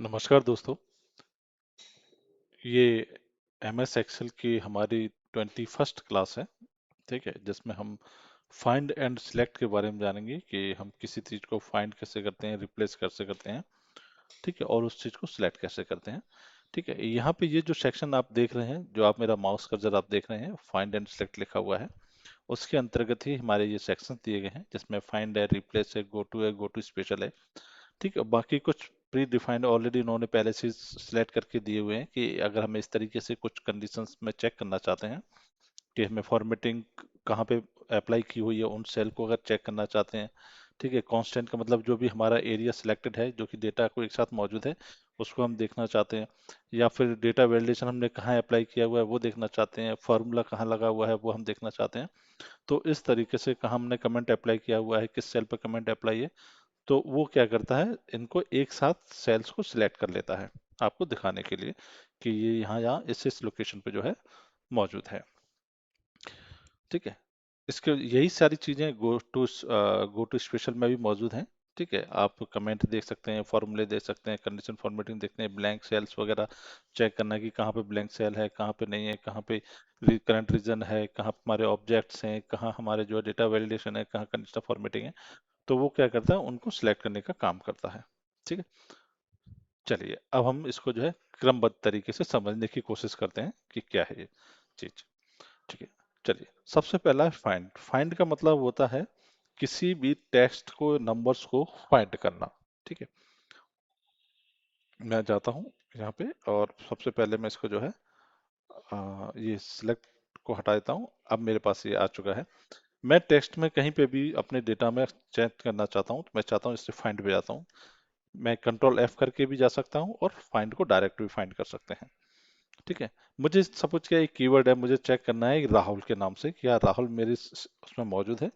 नमस्कार दोस्तों। ये MS एक्सेल की हमारी 21st क्लास है। ठीक है, जिसमें हम फाइंड एंड सिलेक्ट के बारे में जानेंगे कि हम किसी चीज को फाइंड कैसे करते हैं, रिप्लेस कैसे करते हैं। ठीक है, और उस चीज को सिलेक्ट कैसे करते हैं। ठीक है, यहाँ पे ये जो सेक्शन आप देख रहे हैं, जो आप मेरा माउस कर्सर आप देख रहे हैं, फाइंड एंड सिलेक्ट लिखा हुआ है। उसके अंतर्गत ही हमारे ये सेक्शन दिए गए हैं, जिसमें फाइंड है, रिप्लेस है, गो टू स्पेशल है। ठीक है, बाकी कुछ प्री डिफाइंड ऑलरेडी उन्होंने पहले से सिलेक्ट करके दिए हुए हैं कि अगर हम इस तरीके से कुछ कंडीशंस में चेक करना चाहते हैं कि हमें फॉर्मेटिंग कहाँ पे अप्लाई की हुई है, उन सेल को अगर चेक करना चाहते हैं। ठीक है, कांस्टेंट का मतलब जो भी हमारा एरिया सिलेक्टेड है, जो कि डेटा को एक साथ मौजूद है, उसको हम देखना चाहते हैं। या फिर डेटा वैलिडेशन हमने कहाँ अप्लाई किया हुआ है वो देखना चाहते हैं, फार्मूला कहाँ लगा हुआ है वो हम देखना चाहते हैं। तो इस तरीके से कहाँ हमने कमेंट अप्लाई किया हुआ है, किस सेल पर कमेंट अप्लाई है, तो वो क्या करता है, इनको एक साथ सेल्स को सिलेक्ट कर लेता है, आपको दिखाने के लिए कि ये यहाँ यहाँ इस लोकेशन पे जो है मौजूद है। ठीक है, इसके यही सारी चीजें गो टू स्पेशल में भी मौजूद हैं। ठीक है, आप कमेंट देख सकते हैं, फॉर्मूले देख सकते हैं, कंडीशन फॉर्मेटिंग देखते हैं, ब्लैंक सेल्स वगैरह चेक करना कि कहाँ पे ब्लैंक सेल है, कहाँ पे नहीं है, कहाँ पे करंट रीजन है, कहाँ पे हमारे ऑब्जेक्ट्स हैं, कहाँ हमारे जो डेटा वैलिडेशन है, कहाँ कंडीशन फॉर्मेटिंग है। तो वो क्या करता है, उनको सिलेक्ट करने का काम करता है। ठीक है, चलिए अब हम इसको जो है क्रमबद्ध तरीके से समझने की कोशिश करते हैं कि क्या है ये चीज। ठीक है, चलिए सबसे पहला है फाइंड। फाइंड का मतलब होता है किसी भी टेक्स्ट को, नंबर्स को फाइंड करना। ठीक है, मैं जाता हूँ यहाँ पे और सबसे पहले मैं इसको जो है ये सिलेक्ट को हटा देता हूँ। अब मेरे पास ये आ चुका है। मैं टेक्स्ट में कहीं पे भी अपने डेटा में चेंज करना चाहता हूँ, तो मैं चाहता हूँ इससे फाइंड पे जाता हूँ। मैं कंट्रोल F करके भी जा सकता हूँ और फाइंड को डायरेक्ट भी फाइंड कर सकते हैं। ठीक है, मुझे सपोज क्या एक कीवर्ड है, मुझे चेक करना है राहुल के नाम से, क्या राहुल मेरे उसमें मौजूद है।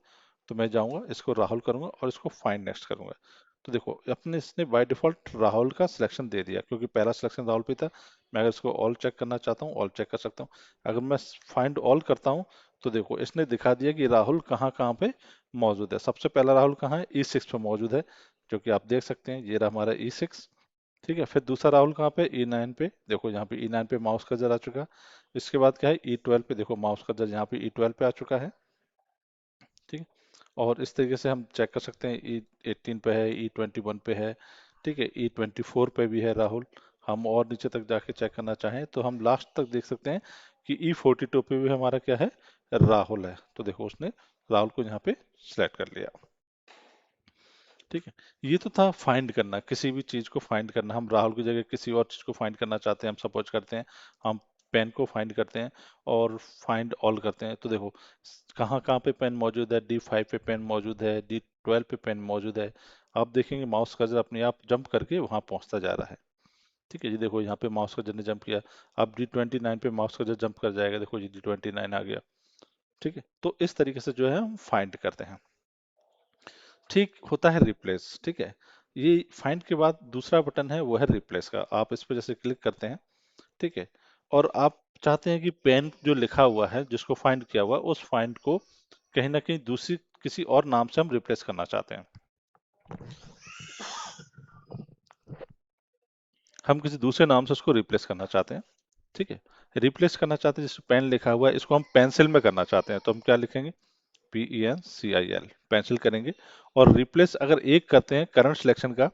तो मैं जाऊंगा, इसको राहुल करूंगा और इसको फाइंड नेक्स्ट करूंगा। तो देखो अपने इसने बाय डिफॉल्ट राहुल का सिलेक्शन दे दिया, क्योंकि पहला सिलेक्शन राहुल पे था। मैं अगर इसको ऑल चेक करना चाहता हूँ, ऑल चेक कर सकता हूँ। अगर मैं फाइंड ऑल करता हूँ, तो देखो इसने दिखा दिया कि राहुल कहाँ कहाँ पे मौजूद है। सबसे पहला राहुल कहाँ है, E6 पे मौजूद है, जो कि आप देख सकते हैं, ये रहा हमारा E6। ठीक है, फिर दूसरा राहुल कहाँ पे, E9 पे। देखो यहाँ पे E9 पे माउस कर्सर आ चुका। इसके बाद क्या है, E12 पे, देखो माउस कर्सर यहाँ पे E12 पे आ चुका है। ठीक है, और इस तरीके से हम चेक कर सकते हैं, E18 पे है, E21 पे है। ठीक है, E24 पे भी है राहुल। हम और नीचे तक जाके चेक करना चाहें तो हम लास्ट तक देख सकते हैं कि E42 पे भी हमारा क्या है, राहुल है। तो देखो उसने राहुल को यहाँ पे सिलेक्ट कर लिया। ठीक है, ये तो था फाइंड करना, किसी भी चीज को फाइंड करना। हम राहुल की जगह किसी और चीज को फाइंड करना चाहते हैं, हम सपोज करते हैं हम पेन को फाइंड करते हैं और फाइंड ऑल करते हैं। तो देखो कहाँ कहाँ पे पेन मौजूद है, D5 पे पेन मौजूद है, D12 पे पेन मौजूद है। आप देखेंगे माउस कर्सर अपने आप जंप करके वहां पहुंचता जा रहा है। ठीक है जी, देखो यहाँ पे माउस कर्सर ने जंप किया। अब D29 पे माउस कर्सर जंप कर जाएगा, देखो जी D29 आ गया। ठीक है, तो इस तरीके से जो है हम फाइंड करते हैं। ठीक होता है रिप्लेस। ठीक है, ये फाइंड के बाद दूसरा बटन है वो है रिप्लेस का। आप इस पर जैसे क्लिक करते हैं, ठीक है, और आप चाहते हैं कि पेन जो लिखा हुआ है, जिसको फाइंड किया हुआ, उस फाइंड को कहीं ना कहीं दूसरी किसी और नाम से हम रिप्लेस करना चाहते हैं। हम किसी दूसरे नाम से उसको रिप्लेस करना चाहते हैं। ठीक है, रिप्लेस करना चाहते हैं, जिसमें पेन लिखा हुआ है, इसको हम पेंसिल में करना चाहते हैं, तो हम क्या लिखेंगे, PENCIL, पेंसिल करेंगे। और रिप्लेस अगर एक करते हैं करंट सिलेक्शन का,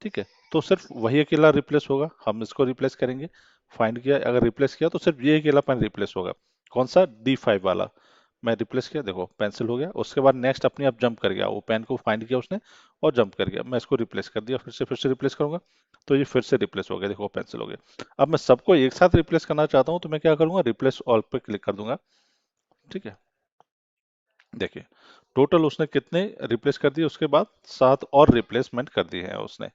ठीक है, तो सिर्फ वही अकेला रिप्लेस होगा, हम इसको रिप्लेस करेंगे। फाइंड किया, अगर रिप्लेस किया तो सिर्फ ये अकेला पेन रिप्लेस होगा। कौन सा, D5 वाला। मैं रिप्लेस किया, देखो पेंसिल हो गया। उसके बाद नेक्स्ट अपने आप जंप कर गया, वो पेन को फाइंड किया उसने और जंप कर गया। मैं इसको रिप्लेस कर दिया, फिर से रिप्लेस करूंगा, तो ये फिर से रिप्लेस हो गया, देखो पेंसिल हो गया। अब मैं सबको एक साथ रिप्लेस करना चाहता हूँ, तो मैं क्या करूंगा, रिप्लेस ऑल पे क्लिक कर दूंगा। ठीक है, देखिए टोटल उसने कितने रिप्लेस कर दिए, उसके बाद 7 और रिप्लेसमेंट कर दिए हैं उसने।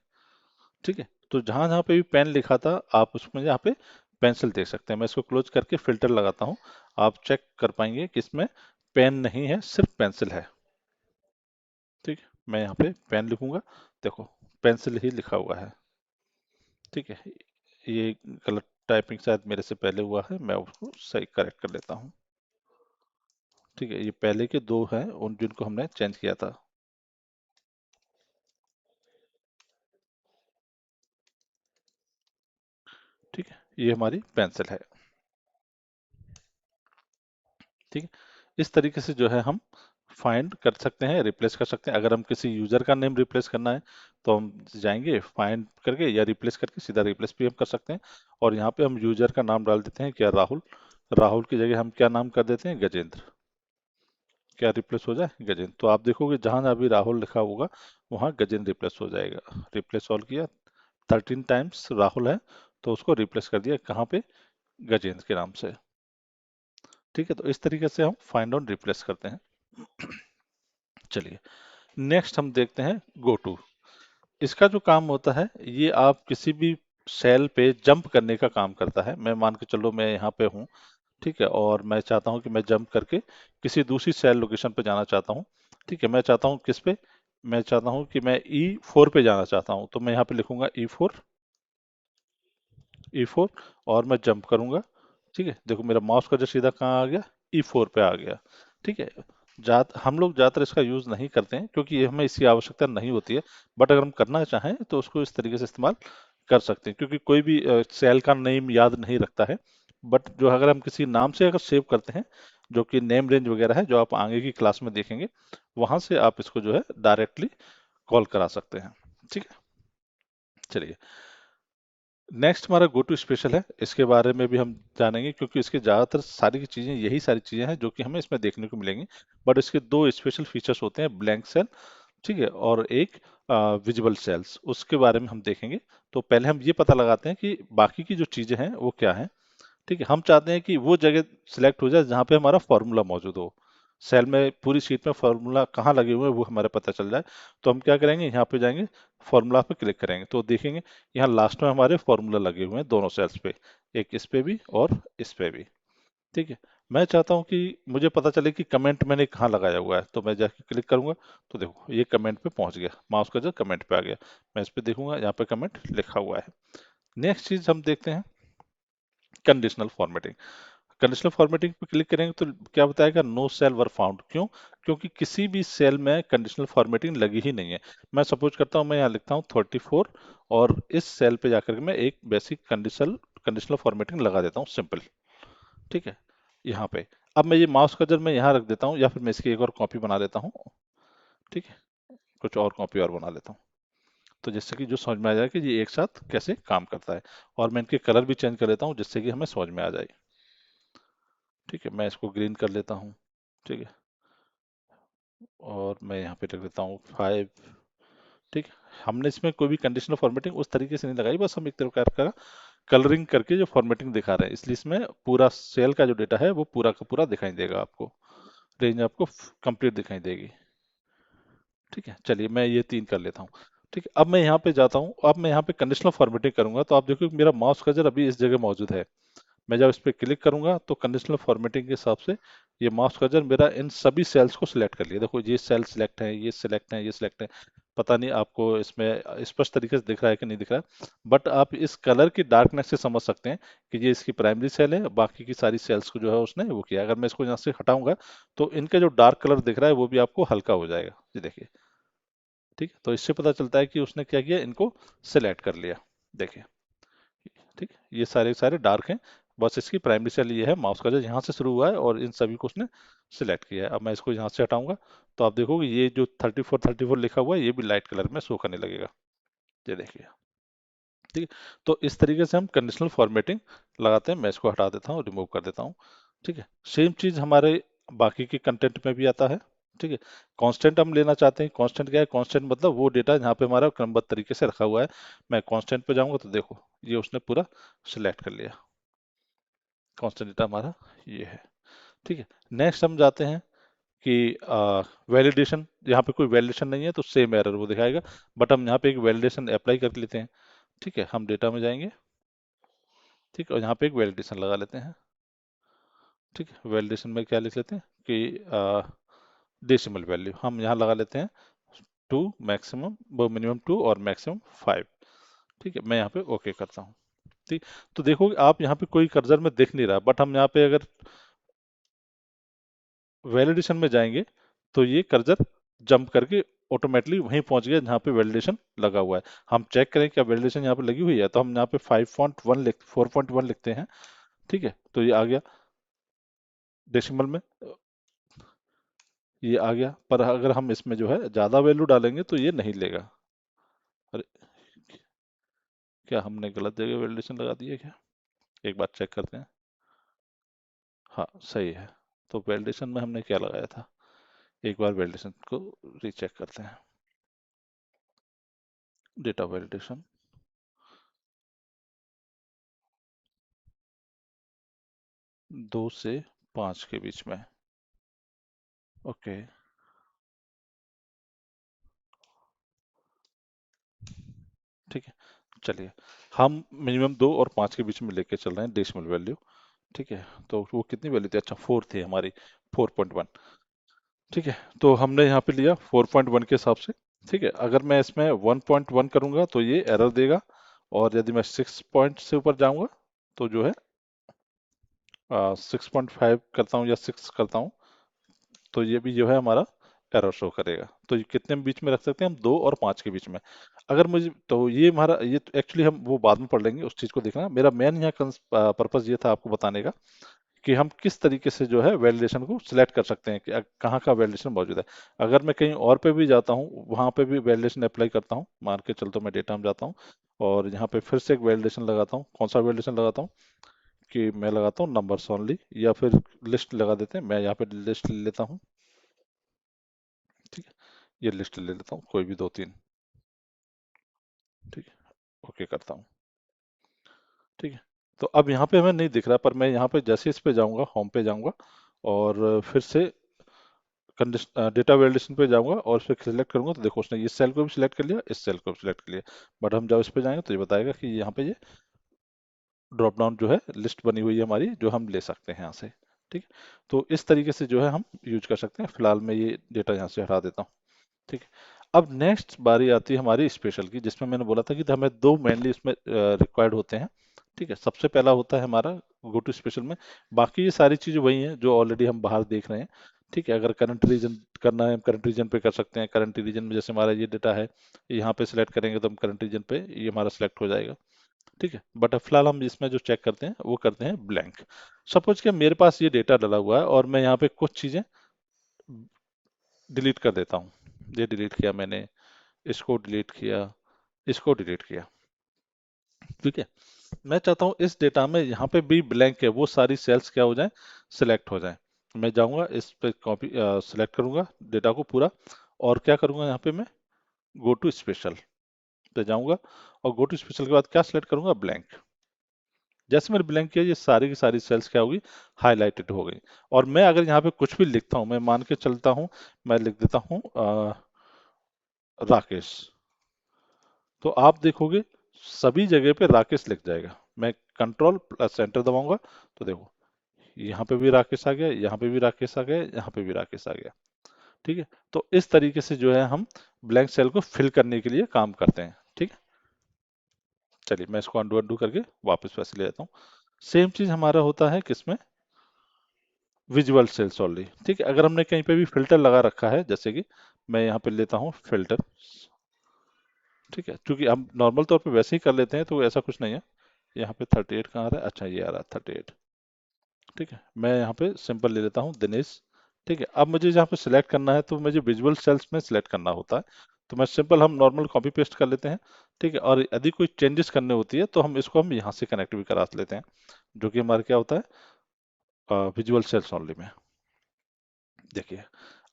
ठीक है, तो जहां जहां पे भी पेन लिखा था, आप उसमें यहाँ पे पेंसिल देख सकते हैं। मैं इसको क्लोज करके फिल्टर लगाता हूँ, आप चेक कर पाएंगे कि इसमें पेन नहीं है, सिर्फ पेंसिल है। ठीक है, मैं यहाँ पे पेन लिखूंगा, देखो पेंसिल ही लिखा हुआ है। ठीक है, ये गलत टाइपिंग शायद मेरे से पहले हुआ है, मैं उसको सही करेक्ट कर लेता हूँ। ठीक है, ये पहले के दो हैं उन जिनको हमने चेंज किया था। ये हमारी पेंसिल है। ठीक है, इस तरीके से जो है हम फाइंड कर सकते हैं, रिप्लेस कर सकते हैं। अगर हम किसी यूजर का नेम रिप्लेस करना है तो हम जाएंगे फाइंड करके या रिप्लेस करके सीधा रिप्लेस भी हम कर सकते हैं। और यहाँ पे हम यूजर का नाम डाल देते हैं क्या, राहुल। राहुल की जगह हम क्या नाम कर देते हैं, गजेंद्र। क्या रिप्लेस हो जाए, गजेंद्र। तो आप देखोगे जहां जहां भी राहुल लिखा होगा वहां गजेंद्र रिप्लेस हो जाएगा। रिप्लेस ऑल किया, 13 टाइम्स राहुल है तो उसको रिप्लेस कर दिया कहाँ पे, गजेंद्र के नाम से। ठीक है, तो इस तरीके से हम फाइंड और रिप्लेस करते हैं। चलिए, नेक्स्ट हम देखते हैं गो टू। इसका जो काम होता है, ये आप किसी भी सेल पे जंप करने का काम करता है। मैं मान के चलो मैं यहाँ पे हूँ, ठीक है, और मैं चाहता हूँ कि मैं जंप करके किसी दूसरी सेल लोकेशन पे जाना चाहता हूँ। ठीक है, मैं चाहता हूँ किस पे, मैं चाहता हूँ कि मैं E4 पे जाना चाहता हूँ, तो मैं यहाँ पे लिखूंगा E4, E4, और मैं जंप करूंगा। ठीक है, देखो मेरा माउस का जो सीधा कहाँ आ गया, E4 पे आ गया। ठीक है, हम लोग ज़्यादातर इसका यूज़ नहीं करते हैं क्योंकि ये हमें इसकी आवश्यकता नहीं होती है। बट अगर हम करना चाहें तो उसको इस तरीके से इस्तेमाल कर सकते हैं, क्योंकि कोई भी सेल का नेम याद नहीं रखता है। बट जो अगर हम किसी नाम से अगर सेव करते हैं, जो कि नेम रेंज वगैरह है, जो आप आगे की क्लास में देखेंगे, वहां से आप इसको जो है डायरेक्टली कॉल करा सकते हैं। ठीक है, चलिए, नेक्स्ट हमारा गो टू स्पेशल है। इसके बारे में भी हम जानेंगे क्योंकि इसके ज़्यादातर सारी की चीज़ें, यही सारी चीज़ें हैं जो कि हमें इसमें देखने को मिलेंगी। बट इसके दो स्पेशल फीचर्स होते हैं, ब्लैंक सेल, ठीक है, और एक विजिबल सेल्स, उसके बारे में हम देखेंगे। तो पहले हम ये पता लगाते हैं कि बाकी की जो चीज़ें हैं वो क्या हैं। ठीक है, हम चाहते हैं कि वो जगह सिलेक्ट हो जाए जहाँ पे हमारा फॉर्मूला मौजूद हो। सेल में पूरी शीट में फॉर्मूला कहाँ लगे हुए हैं वो हमारे पता चल जाए। तो हम क्या करेंगे, यहाँ पे जाएंगे, फॉर्मूला पे क्लिक करेंगे तो देखेंगे यहाँ लास्ट में हमारे फॉर्मूला लगे हुए हैं दोनों सेल्स पे, एक इस पे भी और इस पे भी। ठीक है, मैं चाहता हूँ कि मुझे पता चले कि कमेंट मैंने कहाँ लगाया हुआ है, तो मैं जाके क्लिक करूंगा तो देखो ये कमेंट पे पहुंच गया, माउस का जो कमेंट पे आ गया। मैं इस पे देखूंगा, यहाँ पे कमेंट लिखा हुआ है। नेक्स्ट चीज हम देखते हैं, कंडीशनल फॉर्मेटिंग। कंडीशनल फॉर्मेटिंग पे क्लिक करेंगे तो क्या बताएगा, नो सेल वर फाउंड। क्यों? क्योंकि किसी भी सेल में कंडीशनल फॉर्मेटिंग लगी ही नहीं है। मैं सपोज करता हूँ, मैं यहाँ लिखता हूँ 34, और इस सेल पे जाकर के मैं एक बेसिक कंडीशनल कंडीशनल फॉर्मेटिंग लगा देता हूँ, सिंपल। ठीक है, यहाँ पे अब मैं ये माउस कर्सर मैं यहाँ रख देता हूँ, या फिर मैं इसकी एक और कॉपी बना लेता हूँ। ठीक है, कुछ और कॉपी और बना लेता हूँ, तो जिससे कि जो समझ में आ जाए कि ये एक साथ कैसे काम करता है। और मैं इनके कलर भी चेंज कर लेता हूँ जिससे कि हमें समझ में आ जाए। ठीक है, मैं इसको ग्रीन कर लेता हूँ। ठीक है, और मैं यहाँ पे लिख देता हूँ 5। ठीक है, हमने इसमें कोई भी कंडीशनल फॉर्मेटिंग उस तरीके से नहीं लगाई, बस हम एक प्रकार का कलरिंग करके जो फॉर्मेटिंग दिखा रहे हैं, इसलिए इसमें पूरा सेल का जो डेटा है वो पूरा का पूरा दिखाई देगा आपको, रेंज आपको कंप्लीट दिखाई देगी। ठीक है, चलिए मैं ये 3 कर लेता हूँ। ठीक है, अब मैं यहाँ पे जाता हूँ, अब मैं यहाँ पे कंडीशनल फॉर्मेटिंग करूंगा तो आप देखो कि मेरा माउस कर्सर अभी इस जगह मौजूद है। मैं जब इस पर क्लिक करूंगा तो कंडीशनल फॉर्मेटिंग के हिसाब से ये माउस कर्सर मेरा इन सभी सेल्स को सिलेक्ट कर लिया। देखो ये सेल सिलेक्ट है, ये सिलेक्ट है, ये सिलेक्ट है। पता नहीं आपको इसमें स्पष्ट तरीके से दिख रहा है कि नहीं दिख रहा है, बट आप इस कलर की डार्कनेस से समझ सकते हैं कि ये इसकी प्राइमरी सेल है, बाकी की सारी सेल्स को जो है उसने वो किया। अगर मैं इसको यहाँ से हटाऊंगा तो इनका जो डार्क कलर दिख रहा है वो भी आपको हल्का हो जाएगा, ये देखिए। ठीक है, तो इससे पता चलता है कि उसने क्या किया, इनको सिलेक्ट कर लिया। देखिए, ठीक, ये सारे सारे डार्क हैं, बस इसकी प्राइमरी सेल ये है, माउस का जो यहाँ से शुरू हुआ है और इन सभी को उसने सिलेक्ट किया है। अब मैं इसको यहाँ से हटाऊंगा तो आप देखोगे ये जो 34 लिखा हुआ है ये भी लाइट कलर में शो करने लगेगा, ये देखिए। ठीक है, तो इस तरीके से हम कंडीशनल फॉर्मेटिंग लगाते हैं। मैं इसको हटा देता हूँ, रिमूव कर देता हूँ। ठीक है, सेम चीज हमारे बाकी के कंटेंट में भी आता है। ठीक है, कांस्टेंट हम लेना चाहते हैं। कांस्टेंट क्या है, कांस्टेंट मतलब वो डेटा जहाँ पे हमारा क्रमबद्ध तरीके से रखा हुआ है। मैं कांस्टेंट पे जाऊंगा तो देखो ये उसने पूरा सिलेक्ट कर लिया, कांस्टेंट डेटा हमारा ये है। ठीक है, नेक्स्ट हम जाते हैं कि वैलिडेशन। यहाँ पे कोई वैलिडेशन नहीं है तो सेम एरर वो दिखाएगा, बट हम यहाँ पे एक वैलिडेशन अप्लाई कर लेते हैं। ठीक है, हम डेटा में जाएंगे, ठीक है, और यहाँ पे एक वैलिडेशन लगा लेते हैं। ठीक है, वैलिडेशन में क्या लिख लेते हैं कि डेसिमल वैल्यू हम यहाँ लगा लेते हैं 2 मैक्सिमम, वो मिनिमम 2 और मैक्सिमम 5। ठीक है, मैं यहाँ पे ओके करता हूँ। ठीक, तो देखो आप यहाँ पे कोई कर्सर में दिख नहीं रहा, बट हम यहाँ पे अगर वैलिडेशन में जाएंगे तो ये कर्सर जंप करके ऑटोमेटिकली वहीं पहुंच गया जहाँ पे वैलिडेशन लगा हुआ है। हम चेक करें क्या वैलिडेशन यहाँ पे लगी हुई है, तो हम यहाँ पे 5.1 लिख 4.1 लिखते हैं। ठीक है, तो ये आ गया डेसिमल में, ये आ गया। पर अगर हम इसमें जो है ज़्यादा वैल्यू डालेंगे तो ये नहीं लेगा। अरे, क्या हमने गलत जगह वैलिडेशन लगा दी है क्या? एक बार चेक करते हैं। हाँ, सही है। तो वैलिडेशन में हमने क्या लगाया था, एक बार वैलिडेशन को रीचेक करते हैं। डेटा वैलिडेशन 2 से 5 के बीच में। ओके, ठीक है। चलिए, हम मिनिमम 2 और 5 के बीच में लेके चल रहे हैं डेसिमल वैल्यू। ठीक है, तो वो कितनी वैल्यू थी? अच्छा, 4 थी हमारी, 4.1। ठीक है, तो हमने यहाँ पे लिया 4.1 के हिसाब से। ठीक है, अगर मैं इसमें 1.1 करूंगा तो ये एरर देगा, और यदि मैं 6 पॉइंट से ऊपर जाऊंगा तो जो है 6.5 करता हूँ या 6 करता हूँ, तो ये भी जो है हमारा एरर शो करेगा। तो ये कितने बीच में रख सकते हैं हम? 2 और 5 के बीच में। अगर मुझे तो ये हमारा ये एक्चुअली हम वो बाद में पढ़ लेंगे, उस चीज़ को देखना। मेरा मेन यहाँ पर्पस ये था आपको बताने का कि हम किस तरीके से जो है वैलिडेशन को सिलेक्ट कर सकते हैं कि कहाँ का वैलिडेशन मौजूद है। अगर मैं कहीं और पे भी जाता हूँ, वहाँ पे भी वैलिडेशन अप्लाई करता हूँ, मान के चलता हूँ मैं डेटा में जाता हूँ और यहाँ पे फिर से एक वैलिडेशन लगाता हूँ। कौन सा वैलिडेशन लगाता हूँ कि मैं लगाता हूँ नंबर्स ओनली, या फिर लिस्ट लगा देते हैं। मैं यहाँ पे लिस्ट ले लेता हूँ। ठीक है, ये लिस्ट ले लेता हूँ, कोई भी 2 3। ठीक है, ओके करता हूँ। ठीक है, तो अब यहाँ पे हमें नहीं दिख रहा, पर मैं यहाँ पे जैसे इस पे जाऊँगा, होम पे जाऊँगा और फिर से डेटा वैलिडेशन पे जाऊंगा और फिर सिलेक्ट करूंगा, तो देखो उसने इस सेल को भी सिलेक्ट कर लिया, इस सेल को भी सिलेक्ट कर लिया। बट हम जब इस पे जाएंगे तो ये बताएगा कि यहाँ पे ये ड्रॉप डाउन जो है लिस्ट बनी हुई है हमारी, जो हम ले सकते हैं यहाँ से। ठीक है, तो इस तरीके से जो है हम यूज कर सकते हैं। फिलहाल मैं ये डेटा यहाँ से हटा देता हूँ। ठीक है, अब नेक्स्ट बारी आती है हमारी स्पेशल की, जिसमें मैंने बोला था कि हमें 2 मेनली इसमें रिक्वायर्ड होते हैं। ठीक है, सबसे पहला होता है हमारा गो टू स्पेशल में। बाकी ये सारी चीज़ें वही हैं जो ऑलरेडी हम बाहर देख रहे हैं। ठीक है, अगर करंट रीजन करना है, हम करंट रीजन पे कर सकते हैं। करंट रीजन में जैसे हमारा ये डेटा है, यहाँ पे सिलेक्ट करेंगे तो हम करंट रीजन पे ये हमारा सिलेक्ट हो जाएगा। ठीक है, बट फिलहाल हम इसमें जो चेक करते हैं वो करते हैं ब्लैंक। सपोज कि मेरे पास ये डेटा डाला हुआ है और मैं यहाँ पे कुछ चीज़ें डिलीट कर देता हूँ। ये डिलीट किया मैंने, इसको डिलीट किया, इसको डिलीट किया। ठीक है, मैं चाहता हूँ इस डेटा में यहाँ पे भी ब्लैंक है, वो सारी सेल्स क्या हो जाएं, सिलेक्ट हो जाएं। मैं जाऊँगा इस पे, कॉपी सिलेक्ट करूँगा डेटा को पूरा, और क्या करूँगा यहाँ पे मैं गो टू स्पेशल पे जाऊँगा, और गो टू स्पेशल के बाद क्या सिलेक्ट करूँगा, ब्लैंक। जैसे मैंने ब्लैंक किया, ये सारी की सारी सेल्स क्या होगी, हाईलाइटेड हो गई। और मैं अगर यहाँ पे कुछ भी लिखता हूँ, मैं मान के चलता हूँ, मैं लिख देता हूँ राकेश, तो आप देखोगे सभी जगह पे राकेश लिख जाएगा। मैं कंट्रोल प्लस एंटर दबाऊंगा तो देखो यहाँ पे भी राकेश आ गया, यहाँ पे भी राकेश आ गया, यहाँ पे भी राकेश आ गया। ठीक है, तो इस तरीके से जो है हम ब्लैंक सेल को फिल करने के लिए काम करते हैं। ठीक है, चलिए मैं इसको अंडू अंडू करके वापस वैसे ले जाता हूँ। सेम चीज हमारा होता है किसमें, विजुअल सेल्स ओनली। ठीक है, अगर हमने कहीं पे भी फिल्टर लगा रखा है, जैसे कि मैं यहाँ पे लेता हूँ फिल्टर। ठीक है, क्योंकि हम नॉर्मल तौर पे वैसे ही कर लेते हैं तो ऐसा कुछ नहीं है। यहाँ पे 38 कहाँ आ रहा है, अच्छा ये आ रहा है 38। ठीक है, मैं यहाँ पे सिंपल ले लेता हूँ दिनेश। ठीक है, अब मुझे यहाँ पे सिलेक्ट करना है तो मुझे विजुअल सेल्स में सिलेक्ट करना होता है, तो मैं सिंपल हम नॉर्मल कॉपी पेस्ट कर लेते हैं। ठीक है, और यदि कोई चेंजेस करने होती है तो हम इसको हम यहाँ से कनेक्ट भी करा लेते हैं, जो कि हमारा क्या होता है, विजुअल सेल्स ओनली में। देखिए,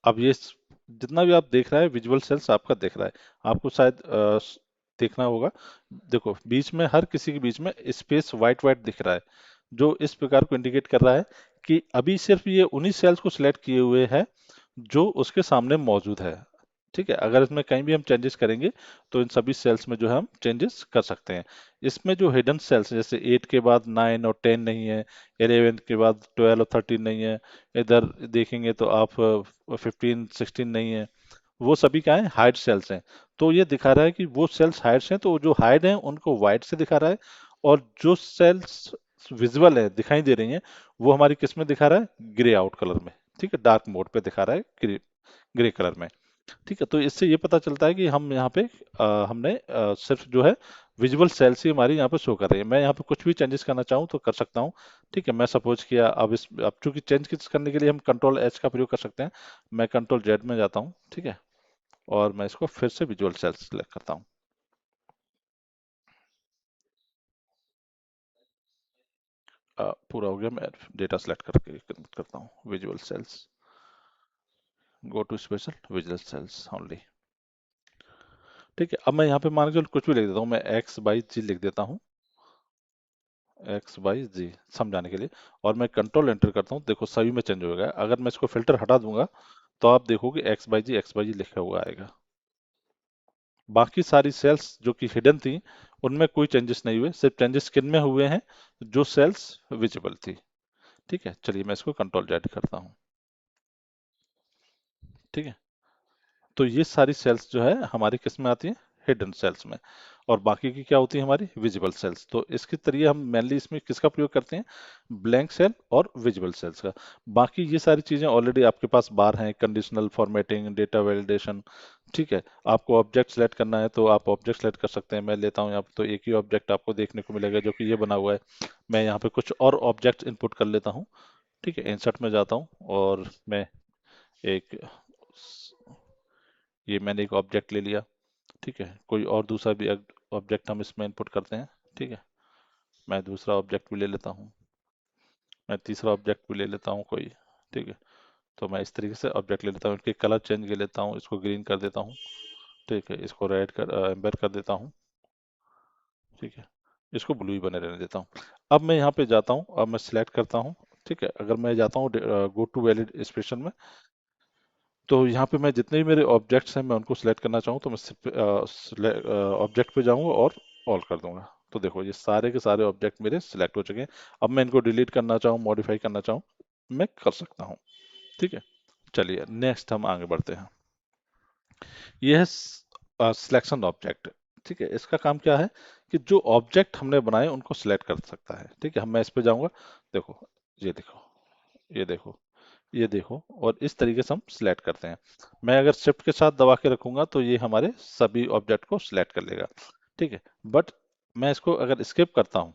अब ये जितना भी आप देख रहा है विजुअल सेल्स आपका दिख रहा है, आपको शायद देखना होगा। देखो बीच में हर किसी के बीच में स्पेस वाइट वाइट दिख रहा है, जो इस प्रकार को इंडिकेट कर रहा है कि अभी सिर्फ ये उन्हीं सेल्स को सिलेक्ट किए हुए है जो उसके सामने मौजूद है। ठीक है, अगर इसमें कहीं भी हम चेंजेस करेंगे तो इन सभी सेल्स में जो है हम चेंजेस कर सकते हैं। इसमें जो हिडन सेल्स जैसे 8 के बाद 9 और 10 नहीं है, 11 के बाद 12 और 13 नहीं है, इधर देखेंगे तो आप 15 16 नहीं है, वो सभी क्या है, हाइड सेल्स हैं। तो ये दिखा रहा है कि वो सेल्स हाइड हैं, तो जो हाइड हैं उनको वाइट से दिखा रहा है, और जो सेल्स विजुअल है दिखाई दे रही हैं वो हमारी किस में दिखा रहा है, ग्रे आउट कलर में। ठीक है, डार्क मोड पे दिखा रहा है, ग्रे ग्रे कलर में। ठीक है, तो इससे ये पता चलता है कि हम यहाँ पे हमने सिर्फ जो है विजुअल सेल्स ही हमारी यहाँ पे शो कर रही है। मैं यहाँ पे कुछ भी चेंजेस करना चाहूँ तो कर सकता हूँ। ठीक है, मैं सपोज किया, अब चूंकि चेंज किस करने के लिए हम कंट्रोल एच का प्रयोग कर सकते हैं। मैं कंट्रोल जेड में जाता हूँ, ठीक है, और मैं इसको फिर से विजुअल सेल्स सिलेक्ट करता हूँ। पूरा हो गया, मैं डेटा सेलेक्ट करके करता हूँ visual cells, go to special visual cells only. ठीक है, अब मैं यहाँ पे मान के चलो कुछ भी लिख देता हूँ, मैं एक्स बाई जी लिख देता हूँ, एक्स बाई जी समझाने के लिए, और मैं कंट्रोल एंटर करता हूँ। देखो सभी में चेंज हो गया। अगर मैं इसको फिल्टर हटा दूंगा तो आप देखोगे एक्स बाई जी लिखा हुआ आएगा। बाकी सारी सेल्स जो कि हिडन थी उनमें कोई चेंजेस नहीं हुए, सिर्फ चेंजेस किन में हुए हैं, जो सेल्स विजिबल थी। ठीक है, चलिए मैं इसको कंट्रोल जेड करता हूँ। ठीक है, तो ये सारी सेल्स जो है हमारी किस में आती हैं, हिडन सेल्स में, और बाकी की क्या होती है, हमारी विजिबल सेल्स। तो इसके जरिए हम मेनली इसमें किसका प्रयोग करते हैं, ब्लैंक सेल और विजिबल सेल्स का। बाकी ये सारी चीजें ऑलरेडी आपके पास बाहर हैं, कंडीशनल फॉर्मेटिंग, डेटा वैलिडेशन। ठीक है, आपको ऑब्जेक्ट सेलेक्ट करना है तो आप ऑब्जेक्ट सेलेक्ट कर सकते हैं। मैं लेता हूँ यहाँ पे, तो एक ही ऑब्जेक्ट आपको देखने को मिलेगा जो कि ये बना हुआ है। मैं यहाँ पे कुछ और ऑब्जेक्ट इनपुट कर लेता हूँ। ठीक है, इंसर्ट में जाता हूँ और मैं एक, ये मैंने एक ऑब्जेक्ट ले लिया। ठीक है, कोई और दूसरा भी ऑब्जेक्ट हम इसमें इनपुट करते हैं। ठीक है, मैं दूसरा ऑब्जेक्ट भी ले लेता हूँ, मैं तीसरा ऑब्जेक्ट भी ले लेता हूँ कोई। ठीक है, तो मैं इस तरीके से ऑब्जेक्ट ले लेता हूँ, इनके कलर चेंज कर लेता हूँ, इसको ग्रीन कर देता हूँ। ठीक है, इसको रेड कर एम्बर कर देता हूँ। ठीक है, इसको ब्लू ही बने रहने देता हूँ। अब मैं यहाँ पे जाता हूँ, अब मैं सिलेक्ट करता हूँ। ठीक है, अगर मैं जाता हूँ गो टू वैलिड एक्सप्रेशन में, तो यहाँ पे मैं जितने भी मेरे ऑब्जेक्ट्स हैं मैं उनको सिलेक्ट करना चाहूँ तो मैं सिर्फ ऑब्जेक्ट पे जाऊँगा और ऑल कर दूंगा। तो देखो ये सारे के सारे ऑब्जेक्ट मेरे सिलेक्ट हो चुके हैं। अब मैं इनको डिलीट करना चाहूँ, मॉडिफाई करना चाहूँ, मैं कर सकता हूँ। ठीक है, चलिए नेक्स्ट हम आगे बढ़ते हैं। ये है सिलेक्शन ऑब्जेक्ट। ठीक है, इसका काम क्या है कि जो ऑब्जेक्ट हमने बनाए उनको सिलेक्ट कर सकता है। ठीक है, हम मैं इस पे जाऊंगा, देखो, ये देखो, ये देखो, ये देखो, और इस तरीके से हम सिलेक्ट करते हैं। मैं अगर शिफ्ट के साथ दबा के रखूंगा तो ये हमारे सभी ऑब्जेक्ट को सिलेक्ट कर लेगा। ठीक है, बट मैं इसको अगर स्किप करता हूँ,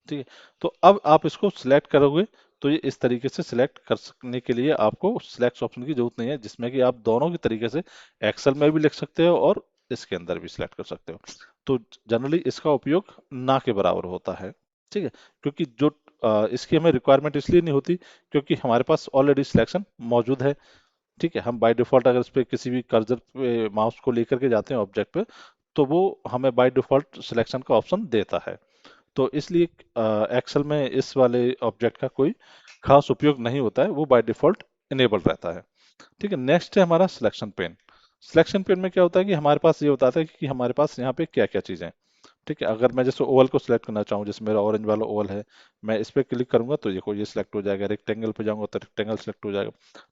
ठीक है, तो अब आप इसको सिलेक्ट करोगे तो ये इस तरीके से सिलेक्ट कर सकने के लिए आपको सिलेक्ट ऑप्शन की जरूरत नहीं है, जिसमें कि आप दोनों की तरीके से एक्सेल में भी लिख सकते हो और इसके अंदर भी सिलेक्ट कर सकते हो। तो जनरली इसका उपयोग ना के बराबर होता है। ठीक है, क्योंकि जो इसकी हमें रिक्वायरमेंट इसलिए नहीं होती क्योंकि हमारे पास ऑलरेडी सिलेक्शन मौजूद है। ठीक है, हम बाय डिफॉल्ट अगर इस पे किसी भी कर्सर पे माउस को लेकर के जाते हैं ऑब्जेक्ट पे, तो वो हमें बाय डिफॉल्ट सिलेक्शन का ऑप्शन देता है। तो इसलिए एक्सेल में इस वाले ऑब्जेक्ट का कोई खास उपयोग नहीं होता है, वो बाय डिफॉल्ट इनेबल रहता है। ठीक है, नेक्स्ट है हमारा सिलेक्शन पेन। सिलेक्शन पेन में क्या होता है कि हमारे पास ये बताता है कि हमारे पास यहाँ पे क्या क्या चीजें हैं। ठीक है, अगर मैं जैसे ओवल को सिलेक्ट करना चाहूँ, जैसे मेरा ऑरेंज वाला ओवल है, मैं इस पे क्लिक करूंगा तो देखो ये सिलेक्ट हो जाएगा। रेक्टेंगल पे जाऊंगा तो रेक्टेंगल सिलेक्ट हो जाएगा।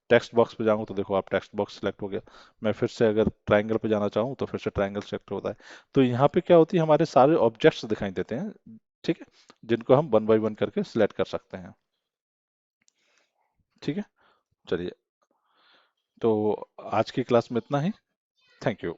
टेक्स्ट बॉक्स पे जाऊंगा तो देखो आप टेक्स्ट बॉक्स सिलेक्ट हो गया। मैं फिर से अगर ट्राइंगल पे जाना चाहूँ तो फिर से ट्राइंगल सिलेक्ट होता है। तो यहाँ पे क्या होती है, हमारे सारे ऑब्जेक्ट्स दिखाई देते हैं। ठीक है, जिनको हम वन बाई वन करके सिलेक्ट कर सकते हैं। ठीक है, चलिए, तो आज की क्लास में इतना ही। Thank you.